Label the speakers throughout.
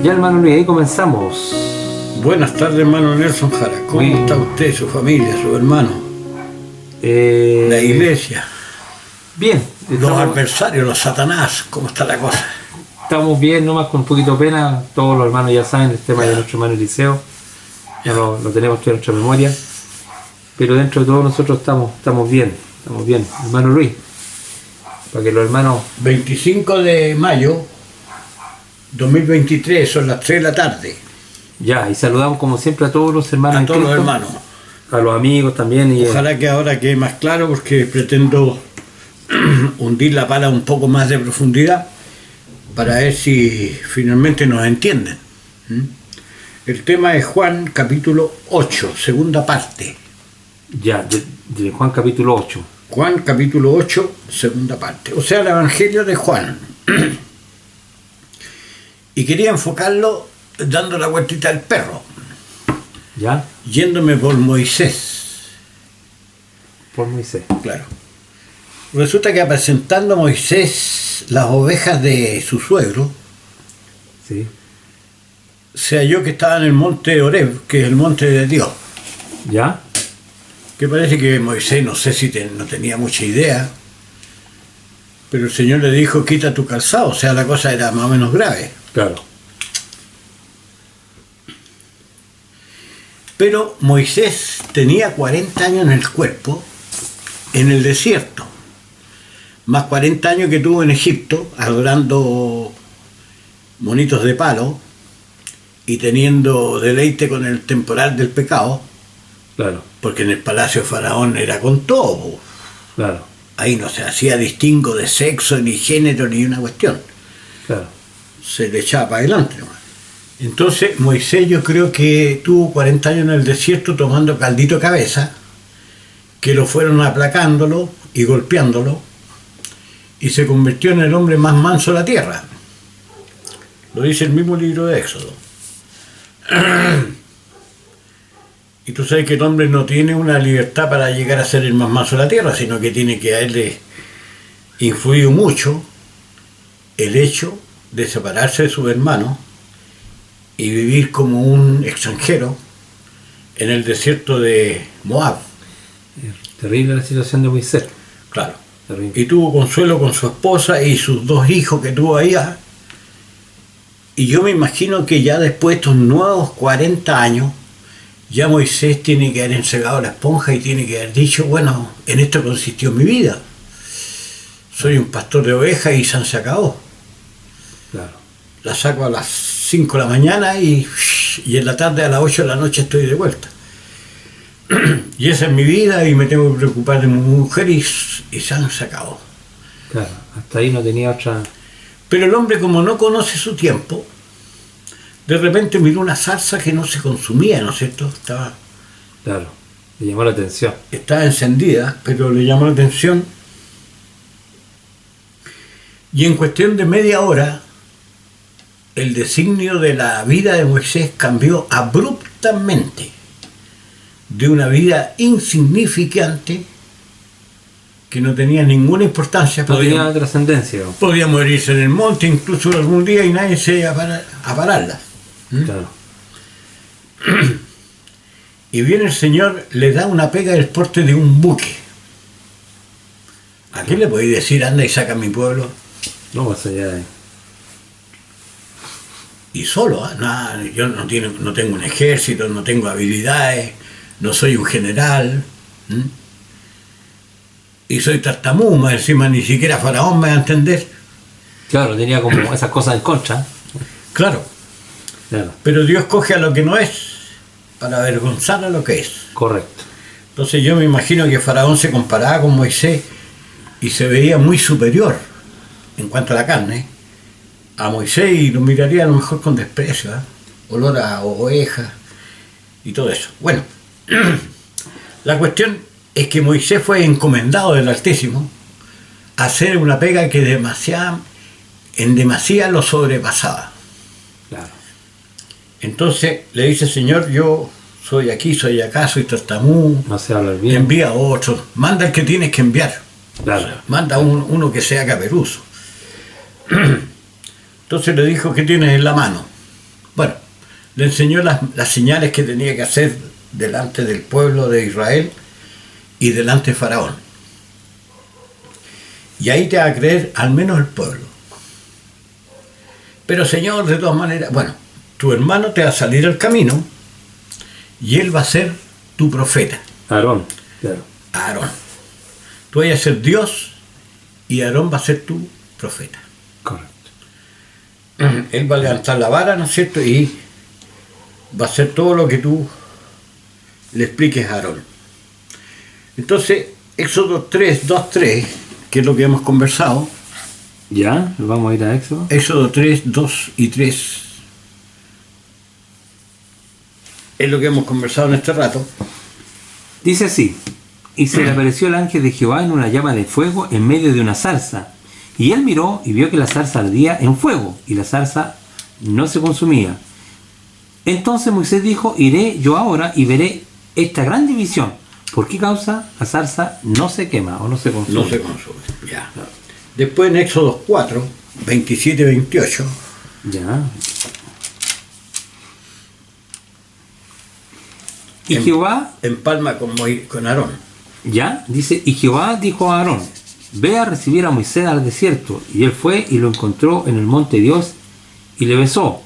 Speaker 1: Ya, hermano Luis, ahí comenzamos.
Speaker 2: Buenas tardes, hermano Nelson Jara. ¿Cómo está usted, su familia, su hermano? La iglesia.
Speaker 1: Bien.
Speaker 2: Los adversarios, los satanás, ¿cómo está la cosa?
Speaker 1: Estamos bien, nomás con un poquito de pena. Todos los hermanos ya saben el tema de nuestro hermano Eliseo. Ya lo tenemos que en nuestra memoria. Pero dentro de todos nosotros estamos bien. Hermano Luis, para que los hermanos...
Speaker 2: 25 de mayo 2023, son las 3 de la tarde.
Speaker 1: Ya, y saludamos como siempre a todos los hermanos.
Speaker 2: A todos los hermanos.
Speaker 1: A los amigos también. Y
Speaker 2: ojalá que ahora quede más claro, porque pretendo hundir la pala un poco más de profundidad para ver si finalmente nos entienden. El tema es Juan capítulo 8, segunda parte.
Speaker 1: Ya, de Juan capítulo 8.
Speaker 2: Juan capítulo 8, segunda parte. O sea, el Evangelio de Juan. Y quería enfocarlo dando la vueltita al perro.
Speaker 1: ¿Ya?
Speaker 2: Yéndome por Moisés.
Speaker 1: Por Moisés.
Speaker 2: Claro. Resulta que presentando a Moisés las ovejas de su suegro,
Speaker 1: sí,
Speaker 2: se halló que estaba en el monte Horeb, que es el monte de Dios.
Speaker 1: ¿Ya?
Speaker 2: Que parece que Moisés, no sé si no tenía mucha idea, pero el Señor le dijo, quita tu calzado, o sea, la cosa era más o menos grave.
Speaker 1: Claro.
Speaker 2: Pero Moisés tenía 40 años en el cuerpo, en el desierto, más 40 años que tuvo en Egipto, adorando monitos de palo y teniendo deleite con el temporal del pecado.
Speaker 1: Claro.
Speaker 2: Porque en el palacio de Faraón era con todo.
Speaker 1: Claro.
Speaker 2: Ahí no se hacía distingo de sexo, ni género, ni una cuestión.
Speaker 1: Claro.
Speaker 2: Se le echaba para adelante nomás. Entonces Moisés, yo creo que tuvo 40 años en el desierto tomando caldito de cabeza, que lo fueron aplacándolo y golpeándolo, y se convirtió en el hombre más manso de la tierra. Lo dice el mismo libro de Éxodo. Y tú sabes que el hombre no tiene una libertad para llegar a ser el más manso de la tierra, sino que tiene que haberle influido mucho el hecho de separarse de sus hermanos y vivir como un extranjero en el desierto de Moab.
Speaker 1: Terrible la situación de Moisés.
Speaker 2: Claro.
Speaker 1: Terrible.
Speaker 2: Y tuvo consuelo con su esposa y sus 2 hijos que tuvo allá. Y yo me imagino que ya después de estos nuevos 40 años, ya Moisés tiene que haber ensegado la esponja y tiene que haber dicho, bueno, en esto consistió mi vida. Soy un pastor de ovejas y se acabó.
Speaker 1: Claro.
Speaker 2: La saco a las 5 de la mañana y en la tarde a las 8 de la noche estoy de vuelta. Y esa es mi vida y me tengo que preocupar de mi mujer y se acabó.
Speaker 1: Claro, hasta ahí no tenía otra...
Speaker 2: Pero el hombre, como no conoce su tiempo, de repente miró una zarza que no se consumía, ¿no es cierto?
Speaker 1: Claro, le llamó la atención.
Speaker 2: Estaba encendida, pero le llamó la atención. Y en cuestión de media hora, el designio de la vida de Moisés cambió abruptamente de una vida insignificante que no tenía ninguna importancia.
Speaker 1: No tenía trascendencia.
Speaker 2: Podía morirse en el monte incluso algún día y nadie se iba a pararla.
Speaker 1: Claro.
Speaker 2: Y viene el Señor, le da una pega del porte de un buque. ¿A quién le podéis decir, anda y saca a mi pueblo?
Speaker 1: No más allá de...
Speaker 2: Y solo, nada, yo no tengo un ejército, no tengo habilidades, no soy un general, y soy tartamudo, más encima ni siquiera Faraón me va a entender.
Speaker 1: Claro, tenía como esas cosas en contra.
Speaker 2: Claro.
Speaker 1: Claro.
Speaker 2: Pero Dios coge a lo que no es para avergonzar a lo que es.
Speaker 1: Correcto.
Speaker 2: Entonces yo me imagino que Faraón se comparaba con Moisés y se veía muy superior en cuanto a la carne a Moisés y lo miraría a lo mejor con desprecio, olor a oveja y todo eso. Bueno, la cuestión es que Moisés fue encomendado del Altísimo a hacer una pega que en demasía lo sobrepasaba.
Speaker 1: Claro.
Speaker 2: Entonces le dice, Señor, yo soy aquí, soy acá, soy tartamudo,
Speaker 1: no sé hablar bien.
Speaker 2: Envía a otro, manda el que tienes que enviar.
Speaker 1: Claro.
Speaker 2: O sea, manda uno que sea caperuso. Entonces le dijo, ¿qué tienes en la mano? le enseñó las señales que tenía que hacer delante del pueblo de Israel y delante de Faraón. Y ahí te va a creer al menos el pueblo. Pero Señor, de todas maneras, bueno, tu hermano te va a salir al camino y él va a ser tu profeta.
Speaker 1: Aarón, claro.
Speaker 2: Aarón. Tú vas a ser Dios y Aarón va a ser tu profeta.
Speaker 1: Correcto.
Speaker 2: Él va a levantar la vara, ¿no es cierto? Y va a hacer todo lo que tú le expliques a Aarón. Entonces, Éxodo 3, 2, 3, que es lo que hemos conversado.
Speaker 1: Ya, vamos a ir a Éxodo.
Speaker 2: Éxodo 3, 2 y 3 es lo que hemos conversado en este rato.
Speaker 1: Dice así: y se le apareció el ángel de Jehová en una llama de fuego en medio de una zarza. Y él miró y vio que la zarza ardía en fuego, y la zarza no se consumía. Entonces Moisés dijo: iré yo ahora y veré esta gran división. ¿Por qué causa la zarza no se quema o no se consume?
Speaker 2: No se consume, ya. Después en Éxodo 4, 27 y 28.
Speaker 1: Ya. Y Jehová,
Speaker 2: empalma con Aarón.
Speaker 1: ya, dice, y Jehová dijo a Aarón: ve a recibir a Moisés al desierto. Y él fue y lo encontró en el monte de Dios y le besó.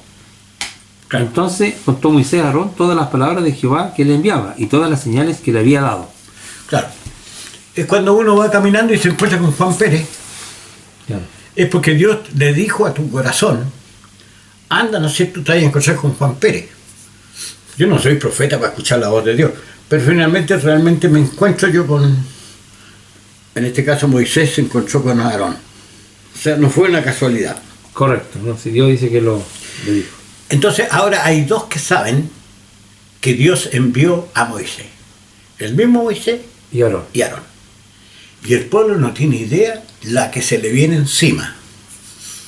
Speaker 2: Claro.
Speaker 1: Entonces contó Moisés a Aarón todas las palabras de Jehová que le enviaba y todas las señales que le había dado.
Speaker 2: Claro. Es cuando uno va caminando y se encuentra con Juan Pérez.
Speaker 1: Claro.
Speaker 2: Es porque Dios le dijo a tu corazón: anda, no sé, tú te vas a encontrar con Juan Pérez. Yo no soy profeta para escuchar la voz de Dios, pero finalmente realmente me encuentro yo con, en este caso Moisés se encontró con Aarón. O sea, no fue una casualidad.
Speaker 1: Correcto, ¿no? Si Dios dice que lo dijo.
Speaker 2: Entonces ahora hay dos que saben que Dios envió a Moisés. El mismo Moisés
Speaker 1: Y Aarón.
Speaker 2: y Aarón. Y el pueblo no tiene idea la que se le viene encima.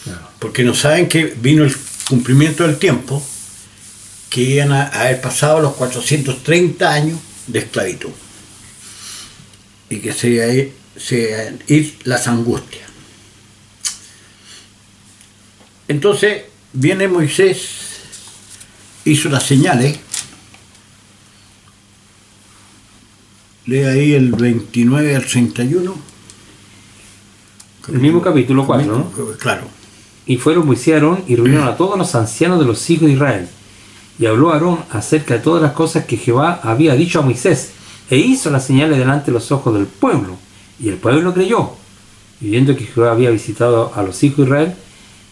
Speaker 1: Claro.
Speaker 2: Porque no saben que vino el cumplimiento del tiempo, que iban a haber pasado los 430 años de esclavitud. Y que se iban a ir las angustias. Entonces viene Moisés, hizo las señales. Lee ahí el 29 al 31.
Speaker 1: El mismo capítulo 4, ¿no?
Speaker 2: Claro.
Speaker 1: Y fueron Moisés y Aarón y reunieron a todos los ancianos de los hijos de Israel. Y habló Aarón acerca de todas las cosas que Jehová había dicho a Moisés, e hizo las señales delante de los ojos del pueblo. Y el pueblo creyó, y viendo que Jehová había visitado a los hijos de Israel,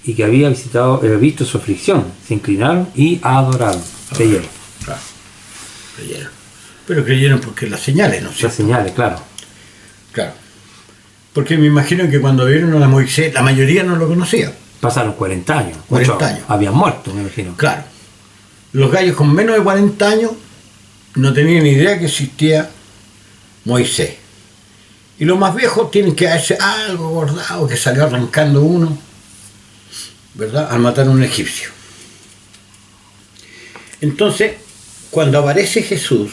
Speaker 1: y que había visto su aflicción, se inclinaron y adoraron. Creyeron.
Speaker 2: Claro. Creyeron. Pero creyeron porque las señales, ¿no?
Speaker 1: Las señales, claro.
Speaker 2: Claro. Porque me imagino que cuando vieron a Moisés, la mayoría no lo conocía.
Speaker 1: Pasaron 40 años.
Speaker 2: 40
Speaker 1: Muchos
Speaker 2: años.
Speaker 1: habían muerto, me imagino.
Speaker 2: Claro. Los gallos con menos de 40 años no tenían ni idea que existía Moisés. Y los más viejos tienen que hacerse algo bordado que salió arrancando uno, ¿verdad? Al matar a un egipcio. Entonces, cuando aparece Jesús,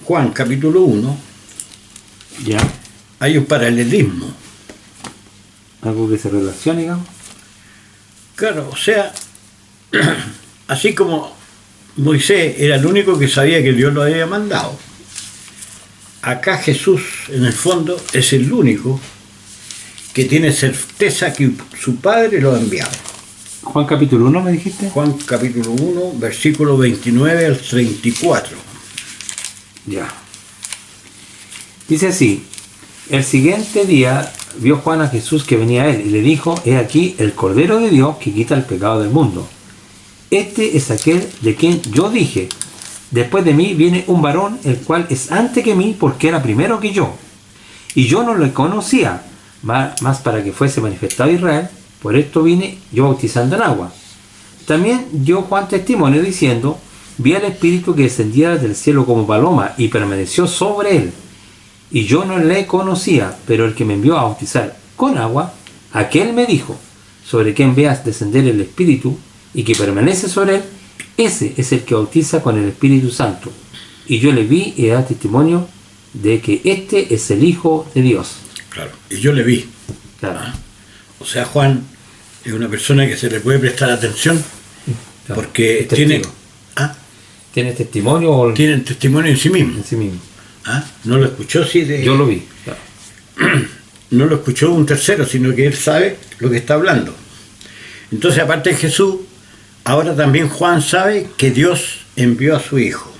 Speaker 2: Juan capítulo 1,
Speaker 1: Ya.
Speaker 2: hay un paralelismo.
Speaker 1: Algo que se relaciona, digamos.
Speaker 2: Claro, o sea, así como Moisés era el único que sabía que Dios lo había mandado, acá Jesús, en el fondo, es el único que tiene certeza que su Padre lo ha enviado.
Speaker 1: Juan capítulo 1, ¿me dijiste?
Speaker 2: Juan capítulo 1, versículo 29 al 34.
Speaker 1: Ya. Dice así: el siguiente día vio Juan a Jesús que venía a él y le dijo: he aquí el Cordero de Dios que quita el pecado del mundo. Este es aquel de quien yo dije: después de mí viene un varón, el cual es antes que mí, porque era primero que yo. Y yo no le conocía, más para que fuese manifestado a Israel. Por esto vine yo bautizando en agua. También dio Juan testimonio diciendo: vi al Espíritu que descendía del cielo como paloma y permaneció sobre él. Y yo no le conocía, pero el que me envió a bautizar con agua, aquel me dijo: sobre quien veas descender el Espíritu y que permanece sobre él, ese es el que bautiza con el Espíritu Santo. Y yo le vi y da testimonio de que este es el Hijo de Dios.
Speaker 2: Claro, y yo le vi.
Speaker 1: Claro.
Speaker 2: O sea, Juan es una persona que se le puede prestar atención
Speaker 1: Claro.
Speaker 2: porque
Speaker 1: Es testigo. ¿Tiene testimonio o
Speaker 2: Tienen testimonio en sí mismo.
Speaker 1: en sí mismo?
Speaker 2: ¿Ah? No lo escuchó sí de...
Speaker 1: Yo lo vi. Claro.
Speaker 2: No lo escuchó un tercero, sino que él sabe lo que está hablando. Entonces, aparte de Jesús, ahora también Juan sabe que Dios envió a su Hijo.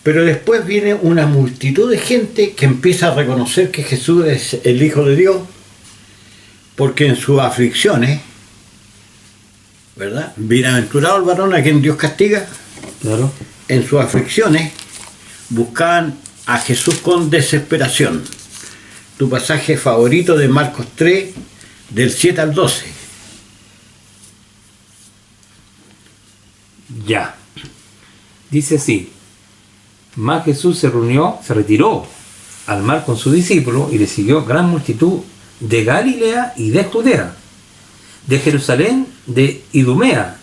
Speaker 2: Pero después viene una multitud de gente que empieza a reconocer que Jesús es el Hijo de Dios, porque en sus aflicciones, ¿verdad? Bienaventurado el varón a quien Dios castiga.
Speaker 1: Claro.
Speaker 2: En sus aflicciones buscaban a Jesús con desesperación. Tu pasaje favorito de Marcos 3, del 7 al 12.
Speaker 1: Ya. Dice así. Mas Jesús se retiró al mar con sus discípulos y le siguió gran multitud de Galilea y de Judea, de Jerusalén, de Idumea,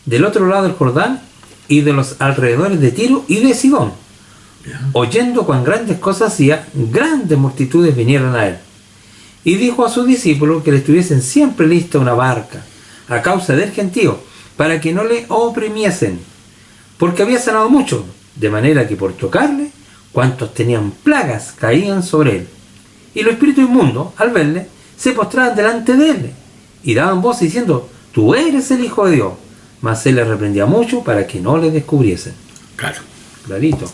Speaker 1: del otro lado del Jordán y de los alrededores de Tiro y de Sidón. Oyendo cuán grandes cosas hacía, grandes multitudes vinieron a él. Y dijo a sus discípulos que le estuviesen siempre lista una barca, a causa del gentío, para que no le oprimiesen, porque había sanado mucho, de manera que por tocarle, cuantos tenían plagas caían sobre él. Y los espíritus inmundos, al verle, se postraban delante de él, y daban voz diciendo, tú eres el Hijo de Dios. Mas él les reprendía mucho para que no le descubriesen.
Speaker 2: Claro.
Speaker 1: Clarito.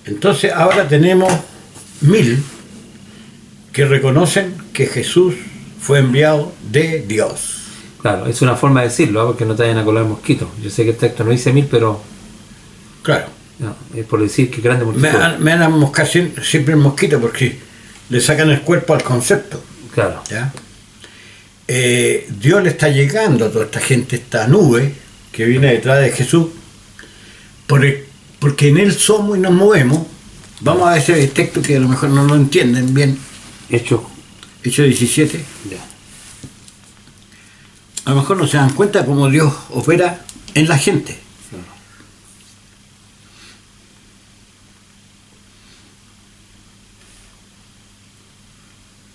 Speaker 2: Entonces ahora tenemos 1000 que reconocen que Jesús fue enviado de Dios.
Speaker 1: Claro, es una forma de decirlo, ¿eh? Porque no te vayan a colar mosquitos. Yo sé que el texto no dice 1000, pero
Speaker 2: Claro.
Speaker 1: no, es por decir que grande multitud.
Speaker 2: Me van a moscar siempre el mosquito porque le sacan el cuerpo al concepto.
Speaker 1: Claro.
Speaker 2: ¿Ya? Dios le está llegando a toda esta gente, esta nube que viene detrás de Jesús, porque en Él somos y nos movemos. Vamos a ese texto que a lo mejor no lo entienden bien.
Speaker 1: Hechos.
Speaker 2: Hechos 17.
Speaker 1: Ya.
Speaker 2: A lo mejor no se dan cuenta cómo Dios opera en la gente.
Speaker 1: Claro.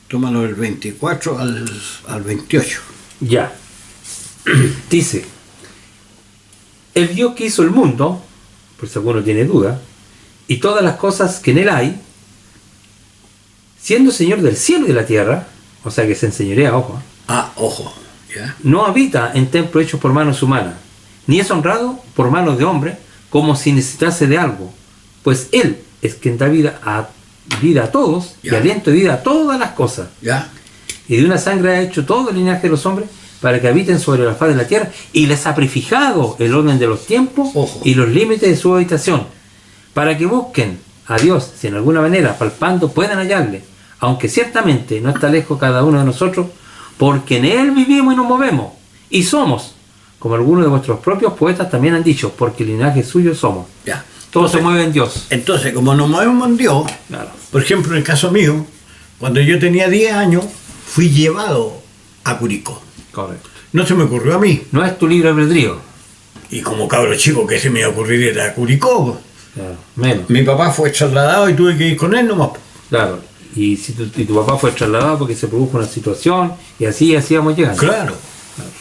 Speaker 2: Tómalo del 24 al 28.
Speaker 1: Ya. Dice, el Dios que hizo el mundo, por si alguno tiene duda, y todas las cosas que en él hay, siendo Señor del cielo y de la tierra, o sea que se enseñorea, ojo,
Speaker 2: Ojo. ¿Ya?
Speaker 1: no habita en templos hechos por manos humanas, ni es honrado por manos de hombre, como si necesitase de algo, pues él es quien da vida a todos y
Speaker 2: Ya.
Speaker 1: aliento de vida a todas las cosas.
Speaker 2: ¿Ya?
Speaker 1: Y de una sangre ha hecho todo el linaje de los hombres para que habiten sobre la faz de la tierra, y les ha prefijado el orden de los tiempos
Speaker 2: Ojo.
Speaker 1: y los límites de su habitación, para que busquen a Dios, si en alguna manera palpando puedan hallarle, aunque ciertamente no está lejos cada uno de nosotros, porque en él vivimos y nos movemos, y somos, como algunos de vuestros propios poetas también han dicho, porque el linaje suyo somos.
Speaker 2: Ya.
Speaker 1: Todo se mueve en Dios.
Speaker 2: Entonces, como nos movemos en Dios,
Speaker 1: Claro.
Speaker 2: por ejemplo, en el caso mío, cuando yo tenía 10 años, fui llevado a Curicó.
Speaker 1: Correcto.
Speaker 2: No se me ocurrió a mí.
Speaker 1: No es tu libre albedrío.
Speaker 2: Y como cabro chico, que se me iba a ocurrir ir a Curicó.
Speaker 1: Claro. Menos.
Speaker 2: Mi papá fue trasladado y tuve que ir con él nomás.
Speaker 1: Claro. Y si tu papá fue trasladado porque se produjo una situación, y así íbamos llegando.
Speaker 2: Claro.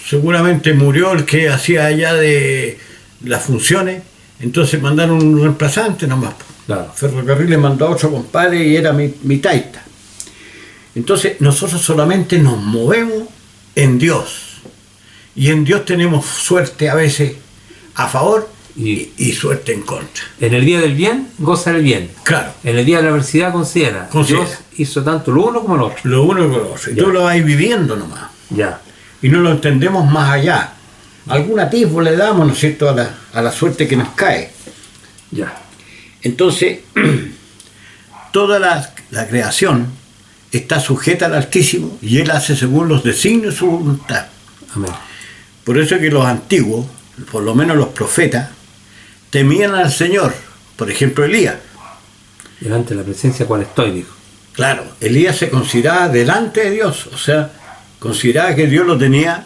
Speaker 2: Seguramente murió el que hacía allá de las funciones, entonces mandaron un reemplazante nomás.
Speaker 1: Claro.
Speaker 2: Ferrocarril le mandó a otro compadre y era mi taita. Entonces nosotros solamente nos movemos en Dios. Y en Dios tenemos suerte a veces a favor y suerte en contra.
Speaker 1: En el día del bien, goza el bien.
Speaker 2: Claro,
Speaker 1: En el día de la adversidad, considera.
Speaker 2: Considera.
Speaker 1: Dios hizo tanto lo uno como lo otro.
Speaker 2: lo uno con lo otro. Y
Speaker 1: Ya.
Speaker 2: tú lo vas viviendo nomás.
Speaker 1: Ya.
Speaker 2: Y no lo entendemos más allá. Algún atisbo le damos, ¿no es cierto?, a la suerte que nos cae.
Speaker 1: Ya.
Speaker 2: Entonces, toda la creación está sujeta al Altísimo y Él hace según los designios de su voluntad.
Speaker 1: Amén.
Speaker 2: Por eso es que los antiguos, por lo menos los profetas, temían al Señor. Por ejemplo, Elías.
Speaker 1: Delante de la presencia cual estoy, dijo.
Speaker 2: Claro, Elías se consideraba delante de Dios, o sea, consideraba que Dios lo tenía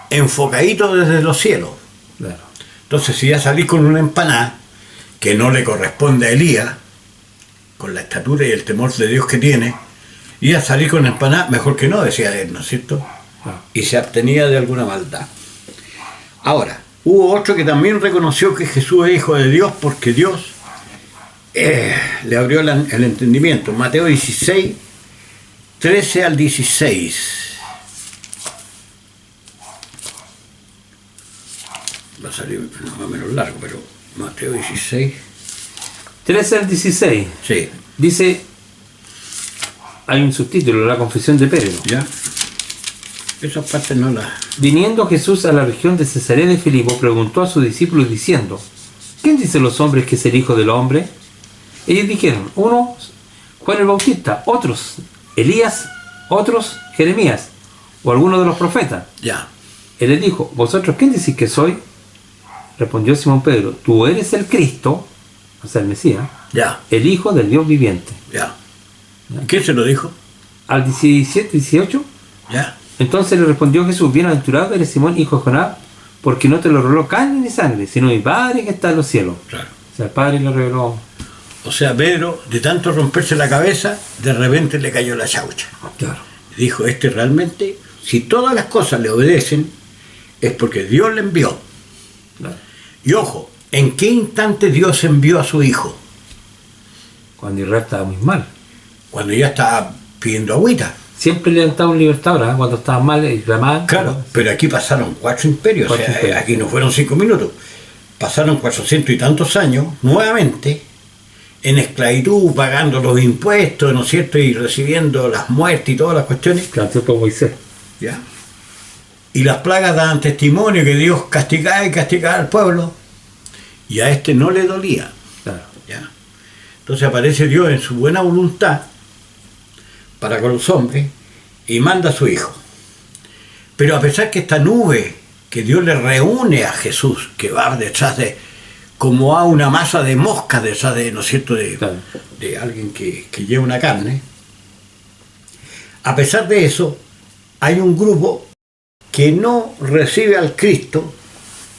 Speaker 2: enfocadito desde los cielos.
Speaker 1: Claro.
Speaker 2: Entonces, si ya salís con una empanada que no le corresponde a Elías, con la estatura y el temor de Dios que tiene, y a salir con empanada, mejor que no, decía él, ¿no es cierto?
Speaker 1: Claro.
Speaker 2: Y se abstenía de alguna maldad. Ahora, Hubo otro que también reconoció que Jesús es hijo de Dios porque Dios le abrió el entendimiento. Mateo 16, 13 al 16. Va a salir más o menos largo, pero Mateo 16.
Speaker 1: 13 al 16.
Speaker 2: Sí.
Speaker 1: Dice, hay un subtítulo, la confesión de Pedro.
Speaker 2: ¿Ya? Esas partes no las...
Speaker 1: Viniendo Jesús a la región de Cesarea de Filipo, preguntó a sus discípulos diciendo, ¿quién dicen los hombres que es el Hijo del Hombre? Ellos dijeron, unos Juan el Bautista, otros Elías, otros Jeremías, o alguno de los profetas.
Speaker 2: Ya.
Speaker 1: Él les dijo, ¿vosotros quién decís que soy? Respondió Simón Pedro, tú eres el Cristo, o sea, el Mesías,
Speaker 2: Ya.
Speaker 1: el Hijo del Dios viviente.
Speaker 2: Ya. ¿Quién se lo dijo?
Speaker 1: Al 17, 18,
Speaker 2: Ya.
Speaker 1: entonces le respondió Jesús, bienaventurado eres Simón, hijo de Jonás, porque no te lo reveló carne ni sangre, sino mi Padre que está en los cielos.
Speaker 2: Claro.
Speaker 1: O sea, el Padre lo reveló.
Speaker 2: O sea, Pedro, de tanto romperse la cabeza, de repente le cayó la chaucha.
Speaker 1: Claro.
Speaker 2: Dijo, realmente, si todas las cosas le obedecen, es porque Dios le envió.
Speaker 1: Claro.
Speaker 2: Y ojo, ¿en qué instante Dios envió a su hijo?
Speaker 1: Cuando Israel estaba muy mal.
Speaker 2: Cuando ya estaba pidiendo agüita.
Speaker 1: Siempre levantaba un libertador, ¿eh? Cuando estaban mal y clamaban.
Speaker 2: Claro, pero aquí pasaron 4 imperios,
Speaker 1: Cuatro
Speaker 2: o sea,
Speaker 1: imperios.
Speaker 2: aquí no fueron 5 minutos. Pasaron 400 y tantos años, nuevamente, en esclavitud, pagando los impuestos, ¿no es cierto? Y recibiendo las muertes y todas las cuestiones.
Speaker 1: Claro, tiempo de Moisés.
Speaker 2: ¿Ya? Y las plagas daban testimonio que Dios castigaba y castigaba al pueblo. Y a este no le dolía.
Speaker 1: Claro.
Speaker 2: ¿Ya? Entonces aparece Dios en su buena voluntad para con los hombres y manda a su hijo. Pero a pesar que esta nube que Dios le reúne a Jesús, que va detrás de, como a una masa de moscas detrás de, ¿no es cierto?,
Speaker 1: Claro.
Speaker 2: de alguien que lleva una carne, a pesar de eso, hay un grupo que no recibe al Cristo,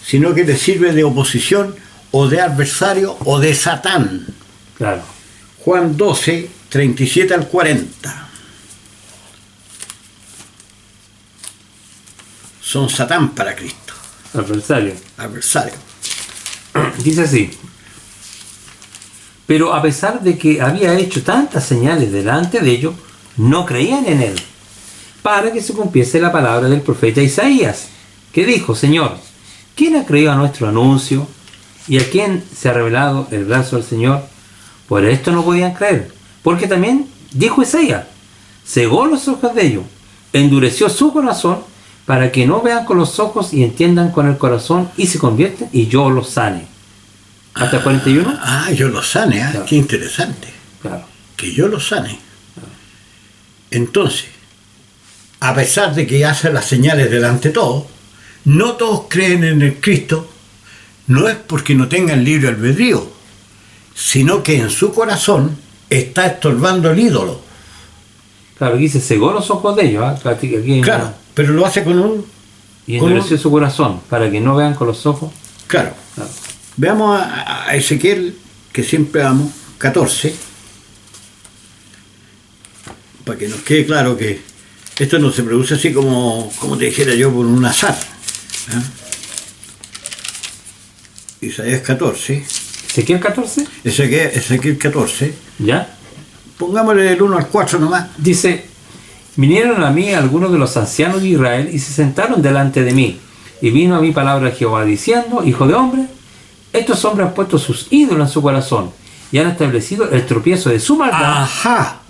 Speaker 2: sino que le sirve de oposición o de adversario o de Satán.
Speaker 1: Claro.
Speaker 2: Juan 12, 37 al 40. Son Satán para Cristo,
Speaker 1: Adversario.
Speaker 2: adversario.
Speaker 1: Dice así. Pero a pesar de que había hecho tantas señales delante de ellos, no creían en él, para que se cumpliese la palabra del profeta Isaías, que dijo, Señor, ¿quién ha creído a nuestro anuncio? ¿Y a quién se ha revelado el brazo del Señor? Por esto no podían creer, porque también dijo Isaías, cegó los ojos de ellos, endureció su corazón, para que no vean con los ojos y entiendan con el corazón y se convierten y yo los sane. ¿Hasta el 41?
Speaker 2: Yo lo sane,
Speaker 1: Claro.
Speaker 2: Qué interesante.
Speaker 1: Claro.
Speaker 2: Que yo lo sane. Entonces, a pesar de que hace las señales delante de todos, no todos creen en el Cristo, no es porque no tengan libre albedrío, sino que en su corazón está estorbando el ídolo.
Speaker 1: Claro, aquí se cegó los ojos de ellos. ¿Ah? Aquí,
Speaker 2: Claro, pero lo hace con un...
Speaker 1: y
Speaker 2: con
Speaker 1: endureció su corazón, para que no vean con los ojos.
Speaker 2: Claro.
Speaker 1: Claro.
Speaker 2: Veamos a Ezequiel, que siempre amo, 14, para que nos quede claro que esto no se produce así como te dijera yo, por un azar. Isaías 14,
Speaker 1: ¿Ezequiel 14?
Speaker 2: Ezequiel 14,
Speaker 1: ¿Ya?
Speaker 2: pongámosle del 1 al 4 nomás.
Speaker 1: Dice, vinieron a mí algunos de los ancianos de Israel y se sentaron delante de mí. Y vino a mí palabra de Jehová diciendo, hijo de hombre, estos hombres han puesto sus ídolos en su corazón y han establecido el tropiezo de su maldad
Speaker 2: Ajá,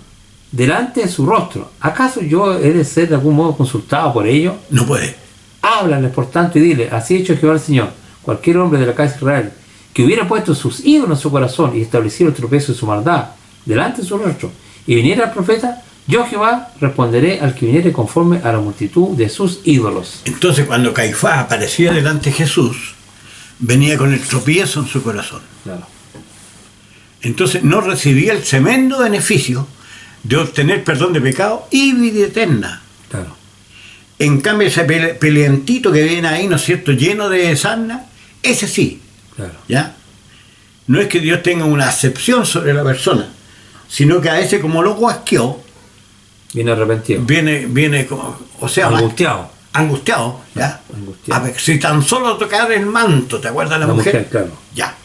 Speaker 1: delante de su rostro. ¿Acaso yo he de ser de algún modo consultado por ellos?
Speaker 2: no puede.
Speaker 1: Háblales por tanto y dile, así ha hecho Jehová el Señor, cualquier hombre de la casa de Israel que hubiera puesto sus ídolos en su corazón y establecido el tropiezo de su maldad delante de su rostro y viniera al profeta, yo Jehová responderé al que viniere conforme a la multitud de sus ídolos.
Speaker 2: Entonces cuando Caifás aparecía delante de Jesús, venía con el tropiezo en su corazón.
Speaker 1: Claro.
Speaker 2: Entonces no recibía el tremendo beneficio de obtener perdón de pecado y vida eterna.
Speaker 1: Claro.
Speaker 2: En cambio ese peleantito que viene ahí, ¿no es cierto?, lleno de sarna, ese sí,
Speaker 1: Claro.
Speaker 2: ¿ya? No es que Dios tenga una acepción sobre la persona, sino que a ese como lo guasqueó,
Speaker 1: Viene arrepentido.
Speaker 2: viene como, o sea,
Speaker 1: Angustiado.
Speaker 2: angustiado, ¿ya?
Speaker 1: Angustiado.
Speaker 2: A ver, si tan solo tocar el manto, ¿te acuerdas de la mujer?
Speaker 1: Claro.
Speaker 2: Ya.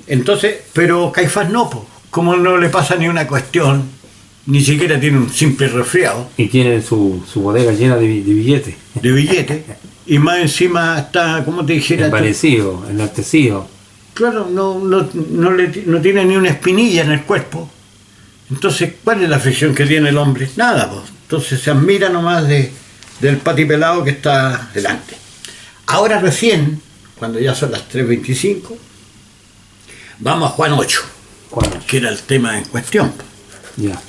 Speaker 2: Entonces, pero Caifás no, po. Como no le pasa ni una cuestión, ni siquiera tiene un simple resfriado
Speaker 1: Y tiene su bodega llena de billetes.
Speaker 2: de billetes, y más encima está, como te dijera,
Speaker 1: Envanecido, enaltecido.
Speaker 2: claro, no tiene ni una espinilla en el cuerpo. Entonces, ¿cuál es la aflicción que tiene el hombre? Nada, pues. Entonces se admira nomás del patipelado que está delante. Ahora recién, cuando ya son las 3:25, vamos a Juan 8,
Speaker 1: Juan.
Speaker 2: que era el tema en cuestión.
Speaker 1: Ya.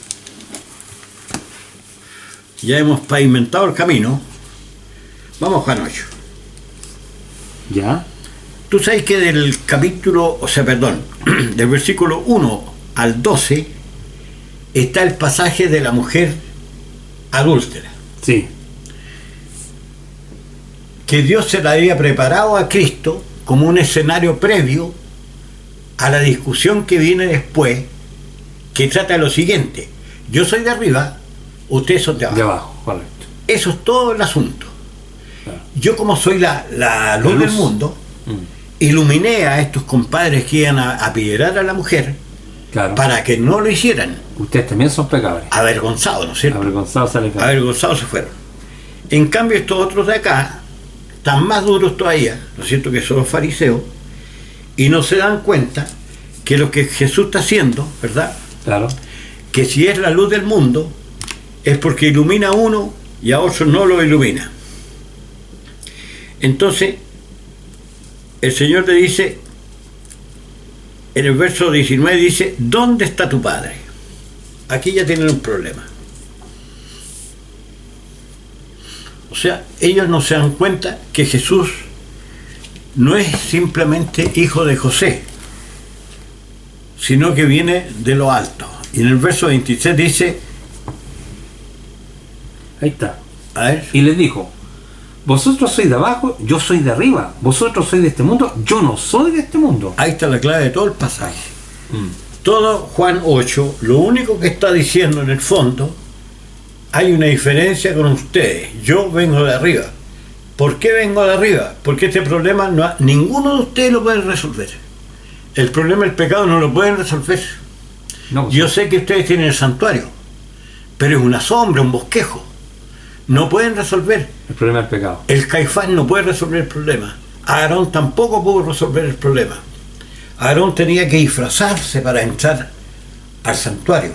Speaker 2: Ya hemos pavimentado el camino. Vamos a Juan 8.
Speaker 1: Ya.
Speaker 2: Tú sabes que del capítulo, del versículo 1 al 12 está el pasaje de la mujer adúltera,
Speaker 1: Sí.
Speaker 2: que Dios se la había preparado a Cristo como un escenario previo a la discusión que viene después, que trata de lo siguiente: yo soy de arriba, ustedes son de abajo.
Speaker 1: De abajo, correcto.
Speaker 2: Eso es todo el asunto.
Speaker 1: Claro.
Speaker 2: Yo, como soy la luz del mundo, iluminé a estos compadres que iban a apedrear a la mujer
Speaker 1: Claro.
Speaker 2: para que no lo hicieran.
Speaker 1: Ustedes también son pecadores.
Speaker 2: Avergonzados, ¿no es cierto?
Speaker 1: Avergonzados sale caro.
Speaker 2: Avergonzados se fueron. En cambio, estos otros de acá están más duros todavía, ¿no es cierto?, que son los fariseos, y no se dan cuenta que lo que Jesús está haciendo, ¿verdad?,
Speaker 1: Claro.
Speaker 2: que si es la luz del mundo, es porque ilumina a uno y a otros no lo ilumina. Entonces, el Señor le dice, en el verso 19 dice, ¿dónde está tu Padre? Aquí ya tienen un problema. O sea, ellos no se dan cuenta que Jesús no es simplemente hijo de José, sino que viene de lo alto. Y en el verso 26 dice,
Speaker 1: Ahí está.
Speaker 2: a ver,
Speaker 1: Y les dijo: vosotros sois de abajo, yo soy de arriba. Vosotros sois de este mundo, yo no soy de este mundo.
Speaker 2: ahí está la clave de todo el pasaje. Todo Juan 8, lo único que está diciendo en el fondo, hay una diferencia con ustedes. Yo vengo de arriba. ¿Por qué vengo de arriba? Porque este problema ninguno de ustedes lo puede resolver. El problema del pecado no lo pueden resolver.
Speaker 1: No,
Speaker 2: Yo sé que ustedes tienen el santuario, pero es una sombra, un bosquejo. No pueden resolver.
Speaker 1: el problema del pecado.
Speaker 2: El Caifás no puede resolver el problema. Aarón tampoco pudo resolver el problema. Aarón tenía que disfrazarse para entrar al santuario.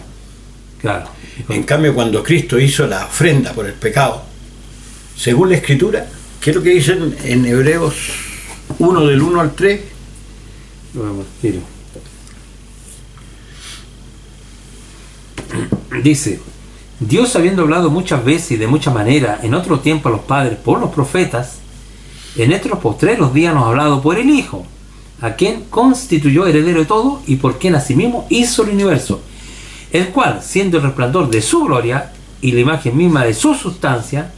Speaker 1: Claro.
Speaker 2: En cambio, cuando Cristo hizo la ofrenda por el pecado, según la Escritura, ¿qué es lo que dicen en Hebreos 1 del 1 al 3?
Speaker 1: Lo vemos, tiro. Dice: Dios, habiendo hablado muchas veces y de mucha manera en otro tiempo a los padres por los profetas, en estos postreros días nos ha hablado por el Hijo, a quien constituyó heredero de todo y por quien asimismo hizo el universo, el cual, siendo el resplandor de su gloria y la imagen misma de su sustancia,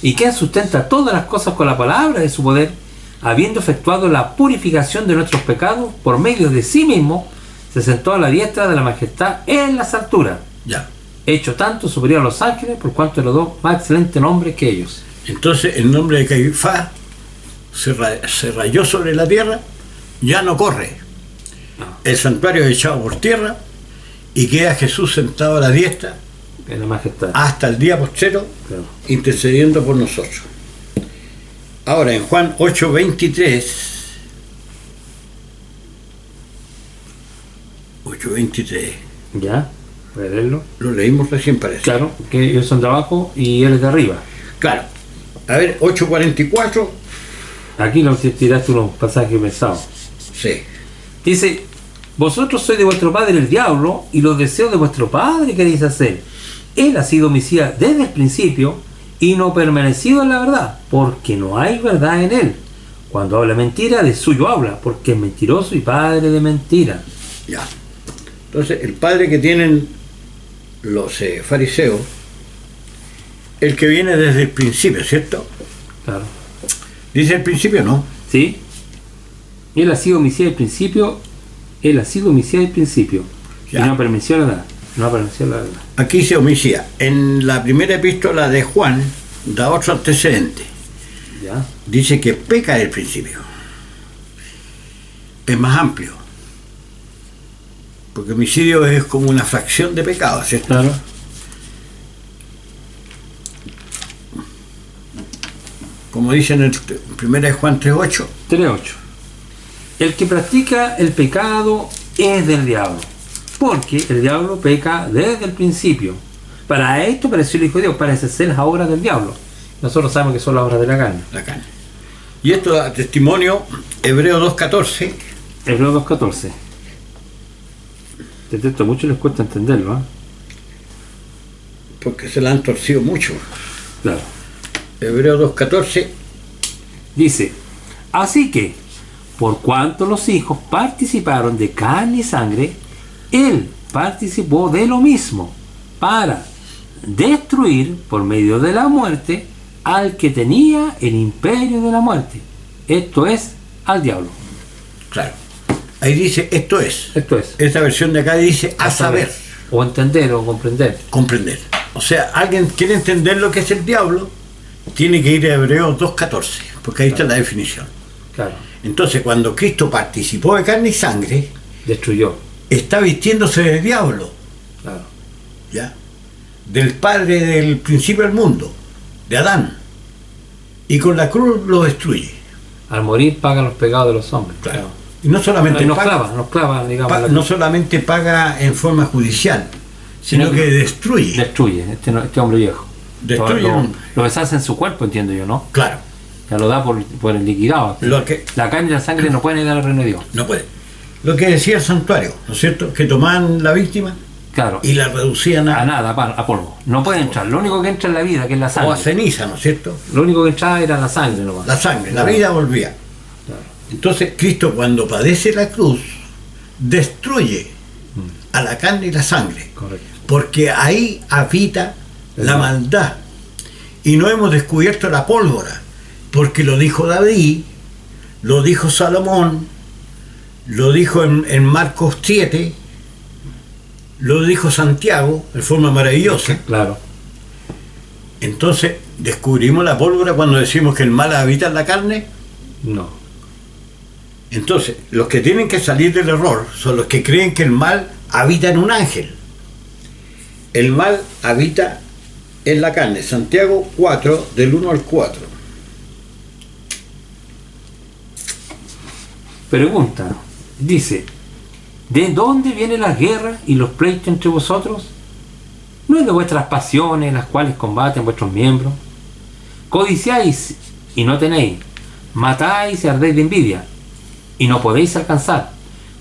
Speaker 1: y quien sustenta todas las cosas con la palabra de su poder, habiendo efectuado la purificación de nuestros pecados por medio de sí mismo, se sentó a la diestra de la majestad en las alturas,
Speaker 2: Ya.
Speaker 1: hecho tanto superior a los ángeles, por cuanto le dio más excelente nombre que ellos.
Speaker 2: Entonces, el nombre de Caifás se rayó sobre la tierra, ya no corre. El santuario es echado por tierra y queda Jesús sentado a la diestra
Speaker 1: En la majestad.
Speaker 2: hasta el día postrero,
Speaker 1: Claro.
Speaker 2: intercediendo por nosotros. Ahora, en Juan 8:23, 8:23,
Speaker 1: ¿Ya? Voy a leerlo.
Speaker 2: lo leímos recién, parece.
Speaker 1: Claro, que ellos son de abajo y él es de arriba.
Speaker 2: Claro. A ver, 8:44,
Speaker 1: Aquí nos tiraste unos pasajes pesados.
Speaker 2: sí.
Speaker 1: Dice: vosotros sois de vuestro padre el diablo, y los deseos de vuestro padre queréis hacer. Él ha sido homicida desde el principio y no permanecido en la verdad, porque no hay verdad en él. Cuando habla mentira, de suyo habla, porque es mentiroso y padre de mentira.
Speaker 2: Ya. Entonces, el padre que tienen los fariseos, el que viene desde el principio, ¿cierto?
Speaker 1: Claro.
Speaker 2: Dice el principio, no.
Speaker 1: ¿Sí? Él ha sido homicida del principio. Él ha sido homicida del principio.
Speaker 2: Ya.
Speaker 1: Y no permaneció la verdad. No permaneció la verdad.
Speaker 2: Aquí se homicida. En la primera epístola de Juan da otro antecedente.
Speaker 1: Ya.
Speaker 2: dice que peca del principio. Es más amplio. Porque homicidio es como una fracción de pecado, ¿cierto?
Speaker 1: Claro.
Speaker 2: Como dice en el 1 Juan 3:8.
Speaker 1: 3.8. El que practica el pecado es del diablo, porque el diablo peca desde el principio. Para esto pareció el Hijo de Dios, para ejercer las obras del diablo. Nosotros sabemos que son las obras de la carne.
Speaker 2: La carne. Y esto da testimonio, Hebreos 2:14.
Speaker 1: Hebreos 2.14. Este texto a muchos les cuesta entenderlo, ¿eh?
Speaker 2: Porque se la han torcido mucho.
Speaker 1: Claro.
Speaker 2: Hebreos 2:14.
Speaker 1: Dice, así que, por cuanto los hijos participaron de carne y sangre, él participó de lo mismo, para destruir por medio de la muerte al que tenía el imperio de la muerte, esto es, al diablo.
Speaker 2: Claro. Ahí dice, esto es.
Speaker 1: Esto es,
Speaker 2: Esta versión de acá dice, a saber,
Speaker 1: o entender o comprender.
Speaker 2: comprender. O sea, alguien quiere entender lo que es el diablo, tiene que ir a Hebreos 2:14, porque ahí está la definición.
Speaker 1: Claro,
Speaker 2: Entonces, cuando Cristo participó de carne y sangre,
Speaker 1: destruyó.
Speaker 2: está vistiéndose de diablo,
Speaker 1: Claro,
Speaker 2: ¿ya? Del padre del principio del mundo, de Adán. Y con la cruz lo destruye.
Speaker 1: al morir paga los pecados de los hombres.
Speaker 2: Claro. Y no solamente
Speaker 1: Y nos
Speaker 2: paga,
Speaker 1: clava, digamos.
Speaker 2: no solamente paga en forma judicial, sino
Speaker 1: Sino
Speaker 2: que
Speaker 1: que
Speaker 2: destruye.
Speaker 1: Destruye, este hombre viejo.
Speaker 2: Destruye
Speaker 1: Lo,
Speaker 2: al hombre.
Speaker 1: lo deshace en su cuerpo, entiendo yo, ¿no?
Speaker 2: Claro,
Speaker 1: Ya lo da por el liquidado.
Speaker 2: lo que
Speaker 1: La carne y la sangre no pueden ir al reino de Dios.
Speaker 2: no puede. Lo que decía el santuario, ¿no es cierto? Que tomaban la víctima
Speaker 1: Claro,
Speaker 2: y la reducían
Speaker 1: a
Speaker 2: a,
Speaker 1: nada, a polvo. No puede entrar. Lo único que entra en la vida, que es la
Speaker 2: o a
Speaker 1: sangre.
Speaker 2: ceniza, ¿no es cierto?
Speaker 1: Lo único que entraba era la sangre nomás.
Speaker 2: La sangre, la
Speaker 1: Claro.
Speaker 2: vida volvía.
Speaker 1: Claro.
Speaker 2: Entonces Cristo cuando padece la cruz destruye a la carne y la sangre,
Speaker 1: Correcto.
Speaker 2: porque ahí habita la maldad. Y no hemos descubierto la pólvora, porque lo dijo David, lo dijo Salomón, lo dijo en Marcos 7, lo dijo Santiago de forma maravillosa.
Speaker 1: Claro.
Speaker 2: Entonces, ¿descubrimos la pólvora cuando decimos que el mal habita en la carne?
Speaker 1: No.
Speaker 2: Entonces, los que tienen que salir del error son los que creen que el mal habita en un ángel. El mal habita en la carne. Santiago 4, del 1 al 4.
Speaker 1: Pregunta. Dice, ¿de dónde vienen las guerras y los pleitos entre vosotros? ¿No es de vuestras pasiones las cuales combaten vuestros miembros? Codiciáis y no tenéis, matáis y ardéis de envidia y no podéis alcanzar.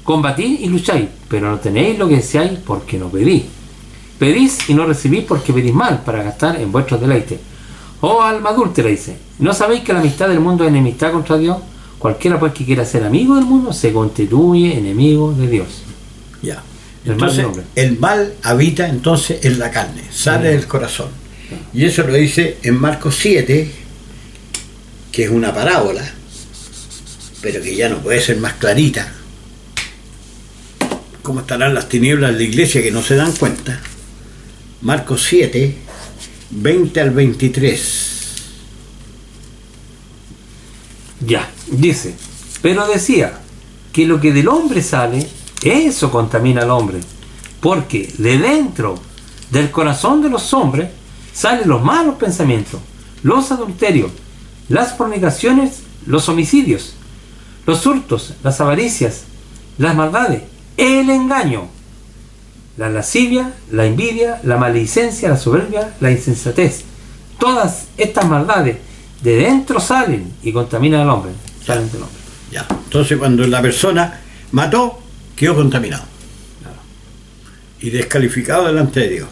Speaker 1: Combatís y lucháis, pero no tenéis lo que deseáis porque no pedís. Pedís y no recibís porque pedís mal para gastar en vuestros deleites. Oh alma adúltera, dice, ¿no sabéis que la amistad del mundo es enemistad contra Dios? Cualquiera pues que quiera ser amigo del mundo se constituye enemigo de Dios.
Speaker 2: Ya.
Speaker 1: El mal
Speaker 2: Entonces,
Speaker 1: del hombre.
Speaker 2: el mal habita entonces en la carne, sale del corazón. Y eso lo dice en Marcos 7, que es una parábola, pero que ya no puede ser más clarita. ¿Cómo estarán las tinieblas de la iglesia que no se dan cuenta? Marcos 7, 20 al 23.
Speaker 1: Ya, dice, pero decía que lo que del hombre sale, eso contamina al hombre, porque de dentro del corazón de los hombres salen los malos pensamientos, los adulterios, las fornicaciones, los homicidios, los hurtos, las avaricias, las maldades, el engaño, la lascivia, la envidia, la maledicencia, la soberbia, la insensatez. Todas estas maldades de dentro salen y contaminan al hombre. Salen del hombre.
Speaker 2: Ya. Entonces cuando la persona mató, quedó contaminado.
Speaker 1: Claro.
Speaker 2: Y descalificado delante de Dios.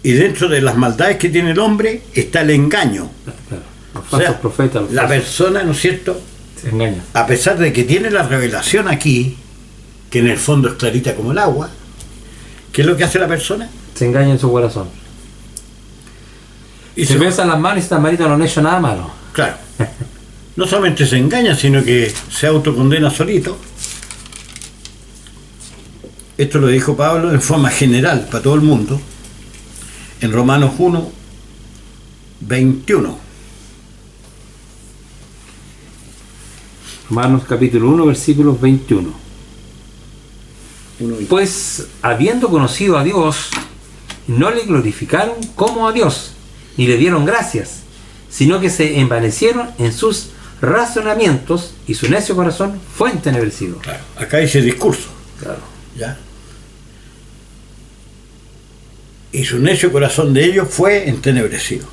Speaker 2: Y dentro de las maldades que tiene el hombre está el engaño.
Speaker 1: Claro. Los
Speaker 2: O
Speaker 1: falsos
Speaker 2: sea,
Speaker 1: profetas, los
Speaker 2: la
Speaker 1: falsos
Speaker 2: persona, ¿no es cierto?,
Speaker 1: se engañan.
Speaker 2: a pesar de que tiene la revelación aquí, que en el fondo es clarita como el agua, ¿qué es lo que hace la persona?
Speaker 1: Se engaña en su corazón.
Speaker 2: Y
Speaker 1: Se besan las manos y estas manitas no han hecho nada malo.
Speaker 2: Claro. No solamente se engaña, sino que se autocondena solito. Esto lo dijo Pablo en forma general para todo el mundo, en Romanos 1, 21.
Speaker 1: Romanos capítulo 1, versículos 21.
Speaker 2: Uno y-
Speaker 1: Pues, habiendo conocido a Dios, no le glorificaron como a Dios, ni le dieron gracias, sino que se envanecieron en sus razonamientos, y su necio corazón fue entenebrecido.
Speaker 2: Claro, acá dice discurso,
Speaker 1: Claro.
Speaker 2: ¿ya? Y su necio corazón de ellos fue entenebrecido.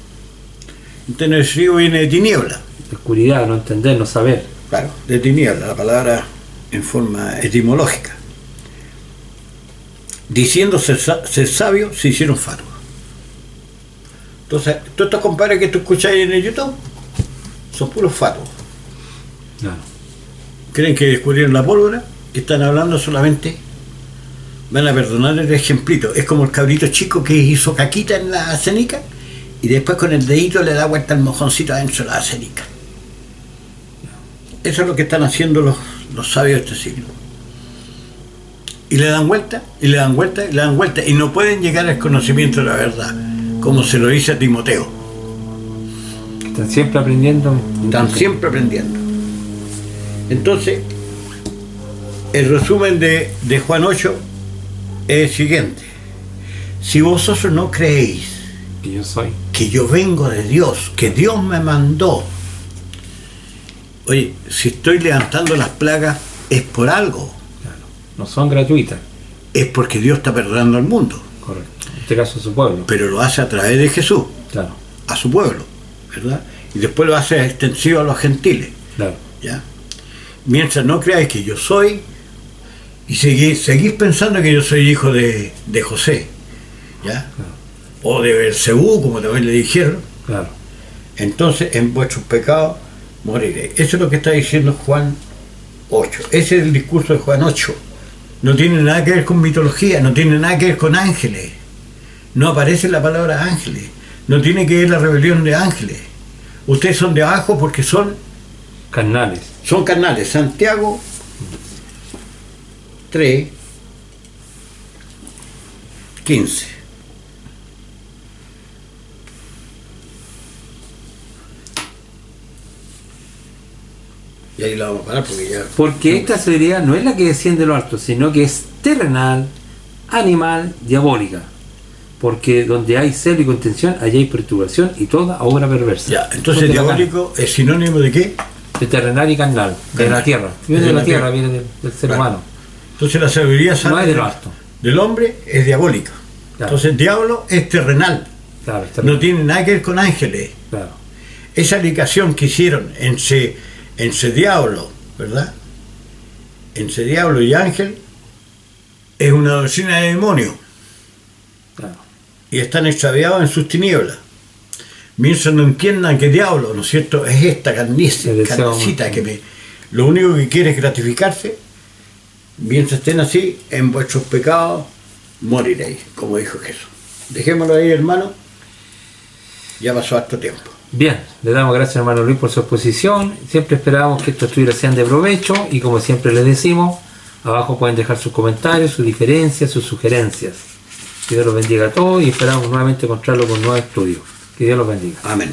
Speaker 2: Entenebrecido viene de tiniebla,
Speaker 1: De oscuridad, no entender, no saber.
Speaker 2: claro, de tiniebla, la palabra en forma etimológica. Diciendo ser sabios, se hicieron fatuos. Entonces, todos estos compadres que tú escuchas en el YouTube son puros fatuos.
Speaker 1: Claro.
Speaker 2: Creen que descubrieron la pólvora, están hablando solamente, van a perdonar el ejemplito. Es como el cabrito chico que hizo caquita en la cenica y después con el dedito le da vuelta el mojoncito adentro de la cenica. Eso es lo que están haciendo los sabios de este siglo. Y le dan vuelta, y le dan vuelta, y le dan vuelta, y no pueden llegar al conocimiento de la verdad, como se lo dice a Timoteo.
Speaker 1: Están siempre aprendiendo.
Speaker 2: Están siempre aprendiendo. Entonces, el resumen de Juan 8 es el siguiente. Si vosotros no creéis
Speaker 1: Que yo soy.
Speaker 2: que yo vengo de Dios, que Dios me mandó, oye, si estoy levantando las plagas es por algo,
Speaker 1: Claro. No son gratuitas.
Speaker 2: es porque Dios está perdonando al mundo,
Speaker 1: Correcto. En este caso su pueblo.
Speaker 2: pero lo hace a través de Jesús,
Speaker 1: Claro.
Speaker 2: a su pueblo, ¿verdad? Y después lo hace extensivo a los gentiles.
Speaker 1: Claro.
Speaker 2: ¿Ya? Mientras no creáis que yo soy y seguís pensando que yo soy hijo de José, ¿ya? O de Belcebú, como también le dijeron,
Speaker 1: Claro.
Speaker 2: entonces en vuestros pecados moriréis. Eso es lo que está diciendo Juan 8. Ese es el discurso de Juan 8. No tiene nada que ver con mitología, no tiene nada que ver con ángeles. No aparece la palabra ángeles. No tiene que ver la rebelión de ángeles. Ustedes son de abajo porque son
Speaker 1: Carnales.
Speaker 2: carnales. Santiago 3, 15. Y ahí la vamos a parar porque ya...
Speaker 1: Porque esta sabiduría no es la que desciende de lo alto, sino que es terrenal, animal, diabólica. Porque donde hay celo y contención, allá hay perturbación y toda obra perversa.
Speaker 2: Ya, entonces
Speaker 1: Ponte la
Speaker 2: diabólico es sinónimo de qué?
Speaker 1: carne, de terrenal y carnal, de la tierra. Viene de la tierra, viene del ser
Speaker 2: Claro.
Speaker 1: humano.
Speaker 2: Entonces la sabiduría sale
Speaker 1: No es de lo alto.
Speaker 2: del hombre, es diabólica.
Speaker 1: Claro.
Speaker 2: Entonces diablo es terrenal,
Speaker 1: Claro, es terrenal.
Speaker 2: no tiene nada que ver con ángeles.
Speaker 1: Claro.
Speaker 2: Esa ligación que hicieron entre diablo, ¿verdad? Entre diablo y ángel es una doctrina de demonio
Speaker 1: Claro.
Speaker 2: y están extraviados en sus tinieblas. Mientras no entiendan que diablo, ¿no es cierto?, es esta carnicita que lo único que quiere es gratificarse. Mientras estén así, en vuestros pecados moriréis, como dijo Jesús. Dejémoslo ahí, hermano. Ya pasó harto tiempo.
Speaker 1: Bien, le damos gracias hermano Luis por su exposición. Siempre esperamos que estos estudios sean de provecho y como siempre les decimos, abajo pueden dejar sus comentarios, sus diferencias, sus sugerencias. Que Dios los bendiga a todos y esperamos nuevamente encontrarlo con nuevos estudios. Que Dios los bendiga.
Speaker 2: Amén.